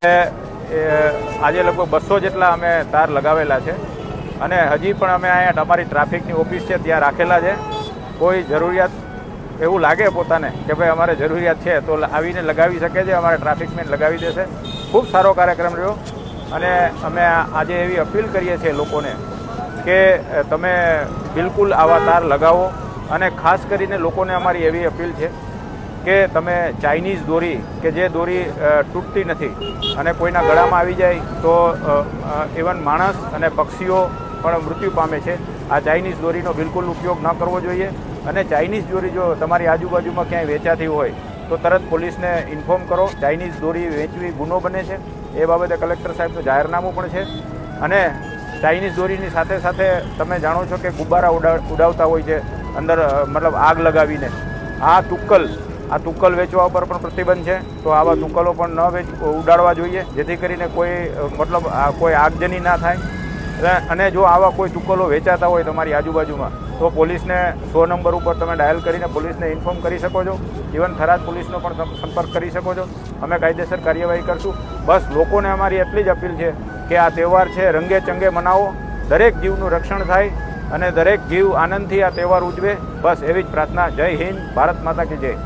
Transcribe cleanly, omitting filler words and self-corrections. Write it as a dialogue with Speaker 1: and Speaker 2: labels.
Speaker 1: આજે લગભગ 200 જેટલા અમે તાર લગાવેલા છે અને હજી પણ અમે અહીંયા અમારી ટ્રાફિકની ઓફિસ છે ત્યાં રાખેલા છે. કોઈ જરૂરિયાત એવું લાગે પોતાને કે ભાઈ અમારે જરૂરિયાત છે તો આવીને લગાવી શકે છે. અમારા ટ્રાફિકમેન લગાવી દેશે. ખૂબ સારો કાર્યક્રમ રહ્યો અને અમે આજે એવી અપીલ કરીએ છીએ લોકોને કે તમે બિલકુલ આવા તાર લગાવો અને ખાસ કરીને લોકોને અમારી એવી અપીલ છે કે તમે ચાઇનીઝ દોરી કે જે દોરી તૂટતી નથી અને કોઈના ગળામાં આવી જાય તો ઇવન માણસ અને પક્ષીઓ પણ મૃત્યુ પામે છે. આ ચાઇનીઝ દોરીનો બિલકુલ ઉપયોગ ન કરવો જોઈએ અને ચાઇનીઝ દોરી જો તમારી આજુબાજુમાં ક્યાંય વેચાતી હોય તો તરત પોલીસને ઇન્ફોર્મ કરો. ચાઇનીઝ દોરી વેચવી ગુનો બને છે. એ બાબતે કલેક્ટર સાહેબનું જાહેરનામું પણ છે. અને ચાઇનીઝ દોરીની સાથે સાથે તમે જાણો છો કે ગુબ્બારા ઉડાવતા હોય છે અંદર, મતલબ આગ લગાવીને. આ તુક્કલ વેચવા ઉપર પણ પ્રતિબંધ છે. તો આવા તુક્કલો પણ ન ઉડાડવા જોઈએ જેથી કરીને કોઈ આગજની ના થાય. અને જો આવા કોઈ તુક્કલો વેચાતા હોય તમારી આજુબાજુમાં તો પોલીસને 100 નંબર ઉપર તમે ડાયલ કરીને પોલીસને ઇન્ફોર્મ કરી શકો છો. ઇવન થરાદ પોલીસનો પણ સંપર્ક કરી શકો છો. અમે કાયદેસર કાર્યવાહી કરશું. બસ લોકોને અમારી એટલી જ અપીલ છે કે આ તહેવાર છે રંગે ચંગે મનાવો, દરેક જીવનું રક્ષણ થાય અને દરેક જીવ આનંદથી આ તહેવાર ઉજવે. બસ એવી જ પ્રાર્થના. જય હિન્દ, ભારત માતા કી જય.